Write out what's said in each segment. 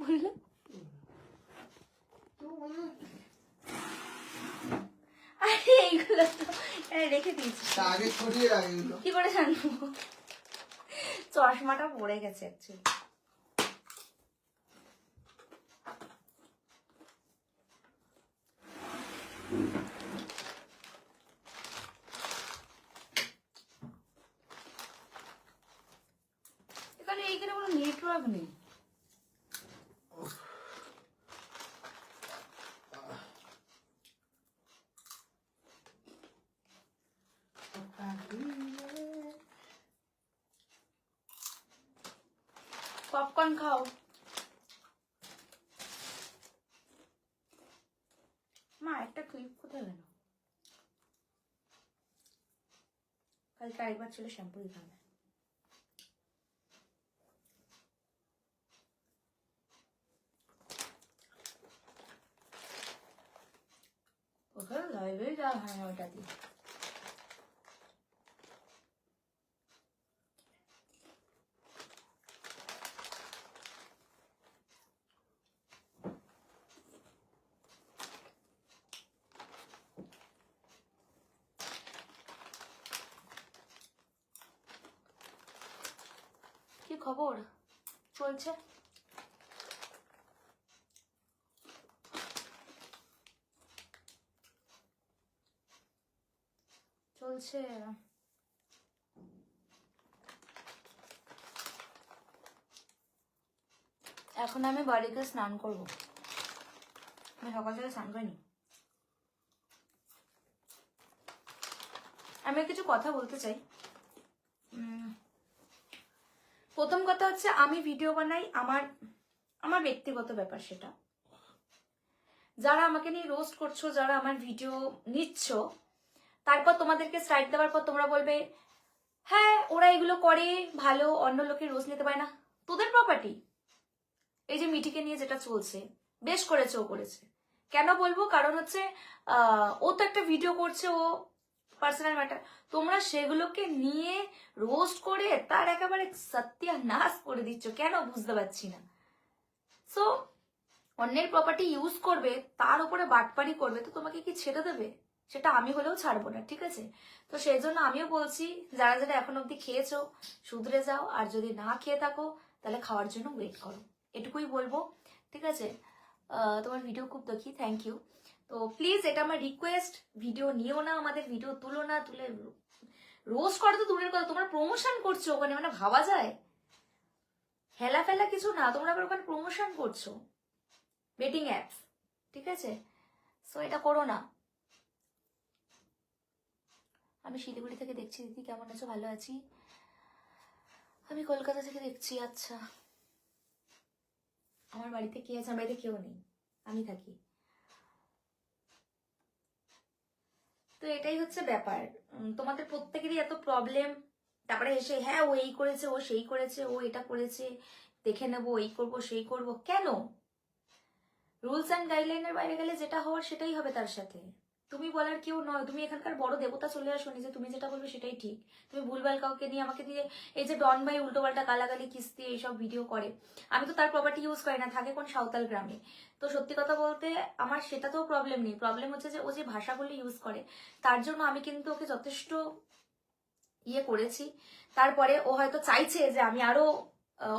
বললো? আরে এইগুলো তো রেখে দিয়েছি, আগে ছড়িয়ে রাখ এগুলো। কি করে জানবো? চশমাটা পড়ে গেছে অ্যাকচুয়ালি। এখানে এইখানে কোনো নেটওয়ার্ক নেই। পপকর্ন খাও। মা একটা ক্লিপ কোথায় গেল? কালকে আরেকবার ছিল শ্যাম্পু দিতে হবে। ওখানে লাইব্রেরি যাওয়া হয় না ওটা দিয়ে। কি খবর চলছে? চলছে। এখন আমি বাড়িতে স্নান করব। আমি সকাল থেকে স্নান করিনি। আমি কিছু কথা বলতে চাই। প্রথম কথা হচ্ছে, আমি ভিডিও বানাই, আমার ব্যক্তিগত ব্যাপার সেটা। যারা আমাকে নিয়ে রোস্ট করছো, যারা আমার ভিডিও নিচ্ছ, তারপর তোমাদেরকে স্ট্রাইক দেওয়ার পর তোমরা বলবে হ্যাঁ ওরা এগুলো করে ভালো, অন্য লোকের রোস্ট নিতে পারে না। তোদের প্রপার্টি। এই যে মিটিকে নিয়ে যেটা চলছে, বেশ করেছে, ও করেছে। কেন বলবো? কারণ হচ্ছে ও তো একটা ভিডিও করছে, ও পার্সোনাল ম্যাটার। তোমরা সেগুলোকে নিয়ে রোস্ট করে তার একেবারে সত্যানাশ করে দিচ্ছ, কেন বুঝতে পারছি না। সো অন্যের প্রপার্টি ইউজ করবে, তার উপরে বাটপারি করবে, তো তোমাকে কি ছেড়ে দেবে? সেটা আমি হলেও ছাড়বো না, ঠিক আছে? তো সেই জন্য আমিও বলছি, যারা যারা এখন অব্দি খেয়েছো শুধরে যাও, আর যদি না খেয়ে থাকো তাহলে খাওয়ার জন্য ওয়েট করো, এটুকুই বলবো, ঠিক আছে? তোমার ভিডিও খুব দেখি, থ্যাংক ইউ। তো প্লিজ এটা আমার রিকোয়েস্ট, ভিডিও নিও না, আমাদের ভিডিও তুলো না, তুলে রোস্ট করো তো দূরের কথা, তোমরা প্রমোশন করছো ওখানে, মানে ভাবা যায়? হেলা ফেলা কিছু না, তোমরা আবার ওখানে প্রমোশন করছো বেটিং অ্যাপস, ঠিক আছে? সো এটা করো না। আমি শিলিগুড়ি থেকে দেখছি। দিদি কেমন আছো? ভালো আছি। আমি কলকাতা থেকে দেখছি। আচ্ছা, আমার বাড়িতে কে আছে? আমার বাড়িতে কেউ নেই, আমি থাকি। তো এটাই হচ্ছে ব্যাপার। তোমাদের প্রত্যেকেরই এত প্রবলেম, তারপরে এসে হ্যাঁ ও এই করেছে, ও সেই করেছে, ও এটা করেছে, দেখে নেবো, এই করবো সেই করবো। কেন? রুলস অ্যান্ড গাইডলাইনের বাইরে গেলে যেটা হওয়ার সেটাই হবে তার সাথে। তুমি বলার কেউ নয়, তুমি এখানকার বড় দেবতা, চলে আসোনি যে তুমি যেটা বলবে সেটাই ঠিক। তুমি ভুলভাল কাউকে নিয়ে, আমাকে দিয়ে, এই যে ডন ভাই উল্টো পাল্টা গালাগালি কিস্তি এইসব ভিডিও করে, আমি তো তার প্রপার্টি ইউজ করি না, থাকে কোন সাঁওতাল গ্রামে। তো সত্যি কথা বলতে আমার সেটাতেও প্রবলেম নেই। প্রবলেম হচ্ছে যে ও যে ভাষাগুলো ইউজ করে, তার জন্য আমি কিন্তু ওকে যথেষ্ট ইয়ে করেছি। তারপরে ও হয়তো চাইছে যে আমি আরো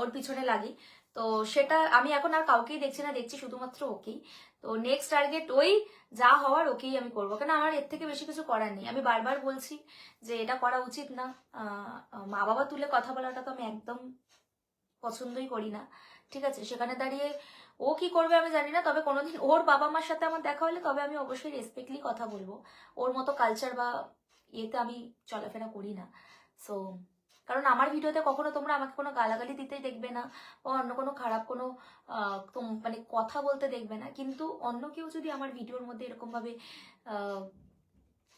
ওর পিছনে লাগি, তো সেটা আমি এখন আর কাউকেই দেখছি না, দেখছি শুধুমাত্র ওকেই। তো নেক্সট টার্গেট ওই, যা হওয়ার ওকেই আমি করবো, কেন আমার এর থেকে বেশি কিছু করার নেই। আমি বারবার বলছি যে এটা করা উচিত না। মা বাবা তুলে কথা বলাটা তো আমি একদম পছন্দই করি না, ঠিক আছে? সেখানে দাঁড়িয়ে ও কি করবে আমি জানি না, তবে কোনোদিন ওর বাবা মার সাথে আমার দেখা হলে তবে আমি অবশ্যই রেসপেক্টলি কথা বলবো। ওর মতো কালচার বা ইয়েতে আমি চলাফেরা করি না। সো কারণ আমার ভিডিওতে কখনো তোমরা আমাকে কোনো গালাগালি দিতেই দেখবে না, বা অন্য কোনো খারাপ কোনো মানে কথা বলতে দেখবে না। কিন্তু অন্য কেউ যদি আমার ভিডিওর মধ্যে এরকম ভাবে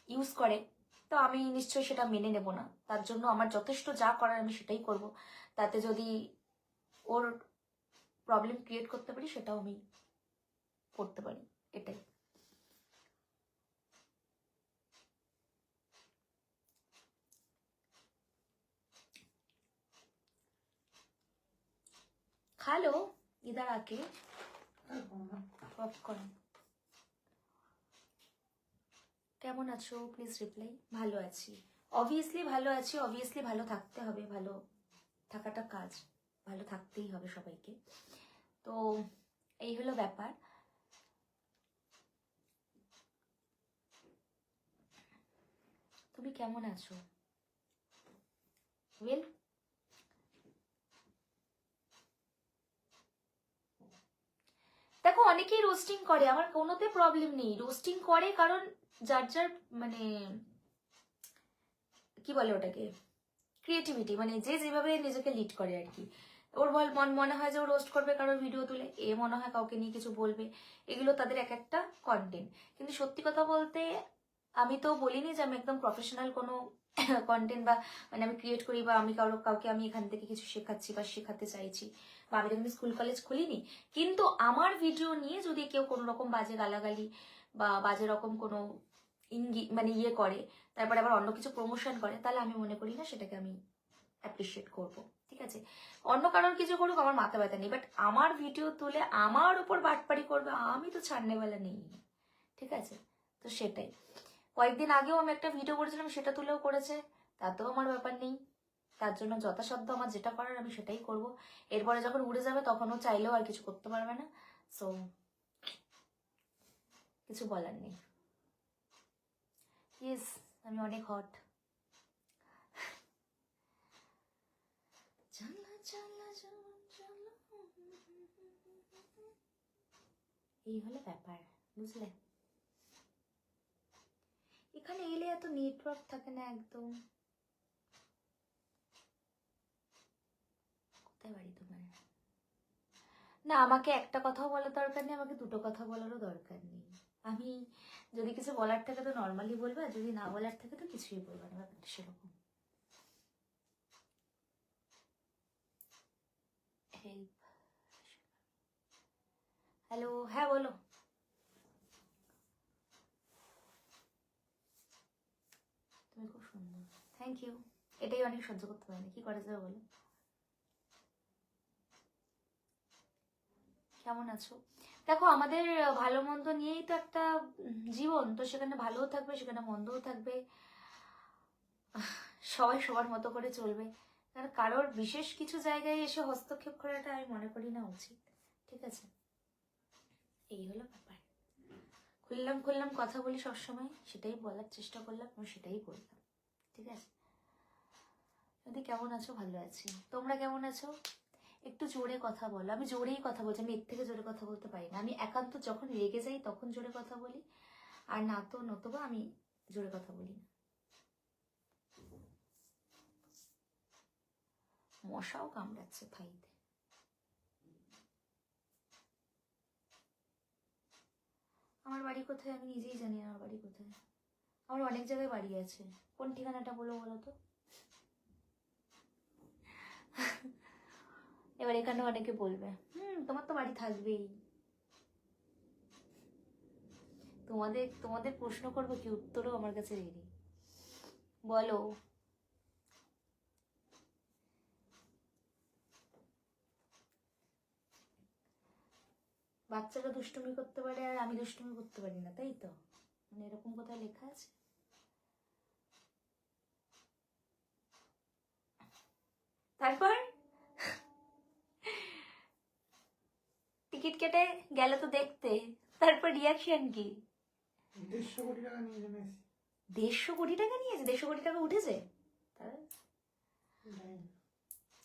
ইউজ করে, তো আমি নিশ্চয়ই সেটা মেনে নেব না। তার জন্য আমার যথেষ্ট যা করার আমি সেটাই করব। তাতে যদি ওর প্রবলেম ক্রিয়েট করতে পারি, সেটাও আমি করতে পারি, এটাই। খালো ইদার আগে পপকর্ন। কেমন আছো প্লিজ রিপ্লাই। ভালো আছি, অবভিয়াসলি ভালো আছি, অবভিয়াসলি ভালো থাকতে হবে, ভালো থাকাটা কাজ, ভালো থাকতেই হবে সবাইকে। তো এই হলো ব্যাপার। তুমি কেমন আছো? ওয়েল, দেখো অনেকেই রোস্টিং করে, আমার কোনোতে প্রবলেম নেই, রোস্টিং করে কারণ যার যার মানে কি বলে ওটাকে ক্রিয়েটিভিটি, মানে যে যেভাবে নিজেকে লিড করে আর কি। ওর মনে হয় যে ও রোস্ট করবে কারোর ভিডিও তুলে, এ মনে হয় কাউকে নিয়ে কিছু বলবে, এগুলো তাদের এক একটা কন্টেন্ট। কিন্তু সত্যি কথা বলতে আমি তো বলিনি যে আমি একদম প্রফেশনাল কোনো কন্টেন্ট বা মানে আমি ক্রিয়েট করি বা আমি কাউকে আমি এখান থেকে কিছু শেখাচ্ছি বা শেখাতে চাইছি, বা আমি কিন্তু স্কুল কলেজ খুলিনি। কিন্তু আমার ভিডিও নিয়ে যদি কেউ কোনো রকম বাজে গালাগালি বা বাজে রকম কোনো মানে ইয়ে করে, তারপরে আবার অন্য কিছু প্রমোশন করে, তাহলে আমি মনে করি না সেটাকে আমি অ্যাপ্রিসিয়েট করব। ঠিক আছে, অন্য কারোর কিছু করুক আমার মাথা ব্যথা নেই, বাট আমার ভিডিও তুলে আমার উপর বাটপাড়ি করবে, আমি তো ছাড়নেওয়ালা নেই। ঠিক আছে, তো সেটাই। কয়েকদিন আগেও আমি একটা ভিডিও করেছিলাম, সেটা তুলেও করেছে, তাতেও আমার ব্যাপার নেই। তার জন্য যথাসাধ্য আমার যেটা করার আমি সেটাই করব। এরপরে যখন উড়ে যাবে তখনও চাইলেও আর কিছু করতে পারবে না, সো কিছু বলার নেই। ইয়েস, আমি অনেক হট। এই হলো ব্যাপার, বুঝলে। এখানে এলে এত নেটওয়ার্ক থাকে না একদম। কোথায় বাড়ি তোমার? না, আমাকে একটা কথাও বলার দরকার নেই, আমাকে দুটো কথা বলারও দরকার নেই। আমি যদি কিছু বলার থাকে তো নর্মালি বলবো, আর যদি না বলার থাকে তো কিছুই বলবো না, ব্যাপারটা সেরকম। হ্যালো, হ্যাঁ বলো। তুমি খুব সুন্দর, থ্যাংক ইউ। এটাই অনেক সহ্য করতে পারি না, কি করা যাবে বলো। কেমন আছো? দেখো আমাদের ভালো মন্দ নিয়েই তো একটা জীবন, তো সেখানে ভালোও থাকবে, সেখানে মন্দও থাকবে, সবাই সবার মতো করে চলবে। কারণ কারোর বিশেষ কিছু জায়গায় এসে হস্তক্ষেপ করাটা আমি মনে করি না উচিত। ঠিক আছে, এই হলো ব্যাপার। খুললাম কথা বলি সবসময়, সেটাই বলার চেষ্টা করলাম এবং সেটাই বললাম। ঠিক আছে, যদি কেমন আছো? ভালো আছি, তোমরা কেমন আছো? একটু জোরে কথা বলো। আমি জোরেই কথা বলছি, আমি এর থেকে জোরে কথা বলতে পারি না। আমি একান্ত যখন রেগে যাই তখন জোরে কথা বলি, আর না তো নতুবা আমি জোরে কথা বলি না। মশাও কামড়াচ্ছে থাইতে। আমার বাড়ি কোথায় আমি নিজেই জানি না, আমার বাড়ি কোথায়। আমার অনেক জায়গায় বাড়ি আছে, কোন ঠিকানাটা বলো তো। এবার এখানে অনেকে বলবে তোমার তো বাড়ি থাকবেই। তোমাদের প্রশ্ন করবো কি, উত্তরও আমার কাছে রেডি। বলো। বাচ্চারা দুষ্টুমি করতে পারে আর আমি দুষ্টুমি করতে পারি না, তাই তো? মানে এরকম কোথায় লেখা আছে? তারপর টিকিট কেটে গেলে তো দেখতে, তারপর রিয়াকশন কি? 150 কোটি টাকা নিয়ে যাবে। 150 কোটি টাকা নিয়েছে? 150 কোটি টাকা উঠেছে?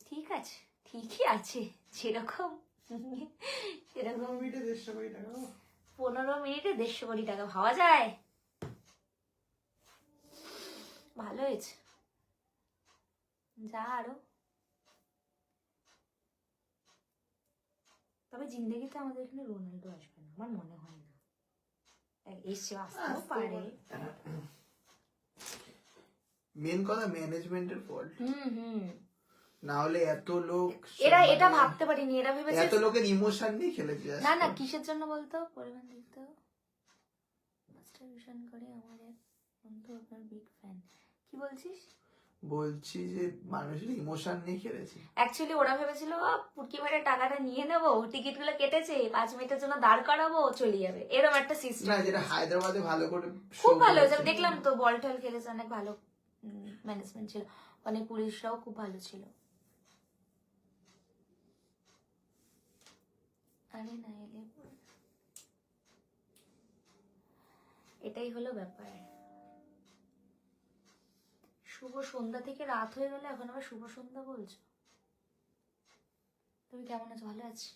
ঠিক আছে, ঠিকই আছে, সেরকম সেরকম 15 মিনিটে 150 কোটি টাকা। 15 মিনিটে 150 কোটি টাকা ভাবা যায়? ভালো হয়েছে, যা আরো। তবে জিন্দগিতে আমাদের এখানে রোনাল্ডো আসবে না, আমার মনে হয় না। এসে আসতেও পারে। মেন কথা ম্যানেজমেন্টের ফল্ট। হুম না হলে এত লোক, এরা এটা ভাবতে পারিনি, এরা ভেবেছে এত লোকের ইমোশন নিয়ে খেলেছে। না না, কিসের জন্য বলতো? পরিমাণ দিতে মাস্টারবেশন করে আমার এক বন্ধু আপনার বিগ ফ্যান। কি বলছিস? বলছি যে মানুষের ইমোশন নিয়ে খেলেছে। অ্যাকচুয়ালি ওরা ভেবেছিল পুটকি মেরে টাকাটা নিয়ে নেবো, টিকিট গুলো কেটেছে, 5 মিনিটের জন্য দাঁড় করাবো, চলে যাবে, এরকম একটা সিস্টেম। না, যেটা হায়দ্রাবাদে ভালো করে খুব show ভালো হয়েছে, করেছে। আমি দেখলাম তো, বল টল খেলেছে, অনেক ভালো ম্যানেজমেন্ট ছিল, অনেক পুলিশরাও খুব ভালো ছিল। আরে না এলে এটাই হলো ব্যাপার। শুভ সন্ধ্যা থেকে রাত হয়ে গেলে এখন আবার শুভ সন্ধ্যা বলছো। তুমি কেমন আছো? ভালো আছি।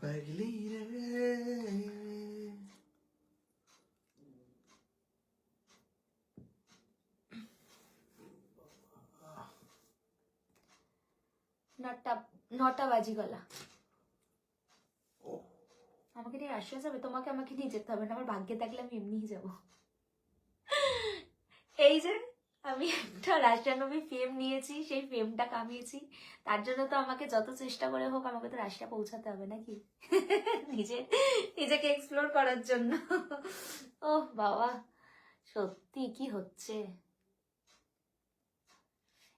পাগলি রে। নটা বাজি গলা। ও, আমাকে নিয়ে রাশিয়া যাবে? তোমাকে আমাকে নিয়ে যেতে হবে না, আমার ভাগ্যে থাকলে আমি এমনিই যাব। এই যে আমি একটা রাশিয়ান মুভি ফেম নিয়েছি, সেই ফেমটা কামিয়েছি, তার জন্য তো আমাকে যত চেষ্টা করে হোক আমাকে তো রাশিয়া পৌঁছাতে হবে নাকি? নিজেকে এক্সপ্লোর করার জন্য। ও বাবা, সত্যি কি হচ্ছে?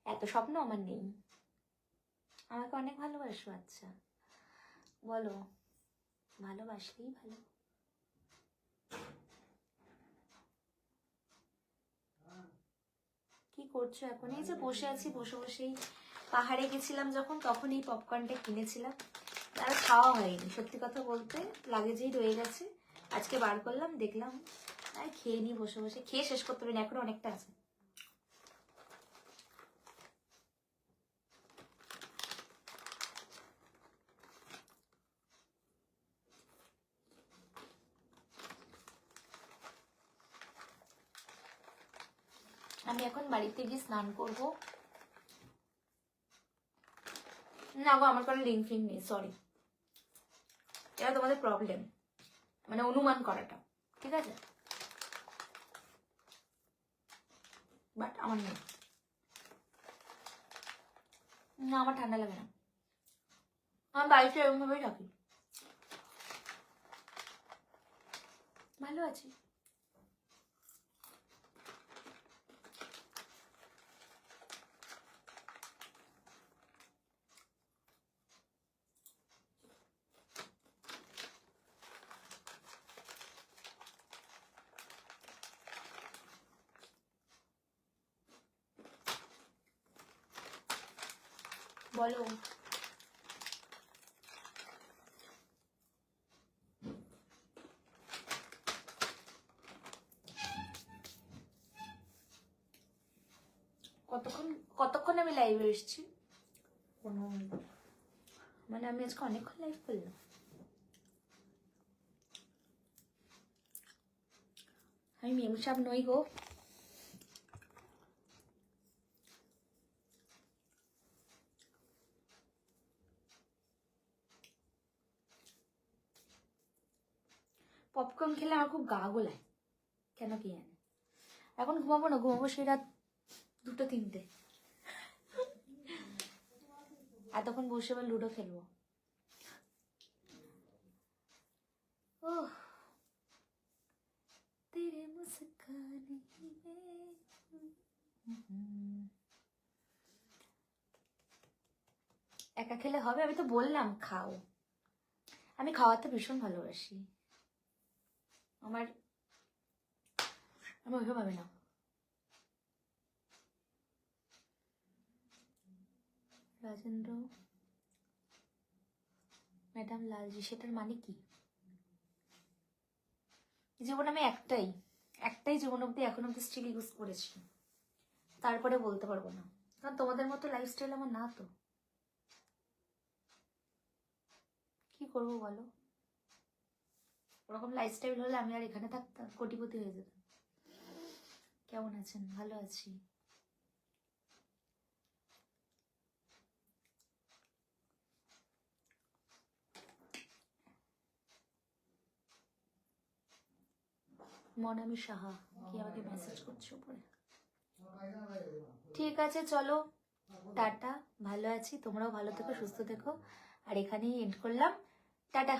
এত স্বপ্ন আমার নেই। আমাকে অনেক ভালোবাসো? আচ্ছা বলো, ভালোবাসলেই ভালো। কি করছো এখন? এই যে বসে আছি, বসে বসেই পাহাড়ে গেছিলাম যখন, তখন এই পপকর্নটা কিনেছিলাম, আর খাওয়া হয়নি সত্যি কথা বলতে, লাগেজেই রয়ে গেছে, আজকে বার করলাম, দেখলাম আর খেয়ে নি, বসে বসে খেয়ে শেষ করতে পারিনি, এখনো অনেকটা আছে। আমি এখন বাড়িতে গিয়ে স্নান করব। না গো, আমার কোনো লিঙ্ক ফিঙ্ক নেই, সরি, এটা তোমাদের প্রবলেম, মানে অনুমান করাটা, ঠিক আছে, বাট আমার নেই। না, আমার ঠান্ডা লাগে না, আমার বাড়িতে এরকম ভাবেই থাকি, ভালো আছি। বলো, কতক্ষণ আমি লাইভে এসেছি? মানে আমি আজকে অনেকক্ষণ লাইভ করলাম। আমি মেমসাপ নই গো। পপকর্ন খেলে আমার খুব গা গোলায়, কেন কি জানে। এখন ঘুমাবো না, ঘুমাবো সেই রাত 2-3টে, এতক্ষণ বসে আবার লুডো খেলবো। ওহ, তেরে মুস্কানে একা খেলে হবে? আমি তো বললাম খাও, আমি খাওয়াতে ভীষণ ভালোবাসি, আমার আমি ওইভাবে ভাবে না। রাজেন্দ্র ম্যাডাম লালজি, সেটার মানে কি? জীবন আমি একটাই জীবন অব্দি এখন অব্দি স্টিল ইউজ করেছি, তারপরে বলতে পারবো না, কারণ তোমাদের মতো লাইফস্টাইল আমার না তো। কি করবো বলো? ওরকম লাইফস্টাইল হলে আমি আর এখানে থাকতাম, কোটিপতি হয়ে যেতাম। কেমন আছেন? ভালো আছি। মনামি সাহা কি আমাকে মেসেজ করছে উপরে? ঠিক আছে চলো, টাটা, ভালো আছি, তোমরাও ভালো থেকো, সুস্থ থেকো, আর এখানেই এন্ড করলাম, টাটা।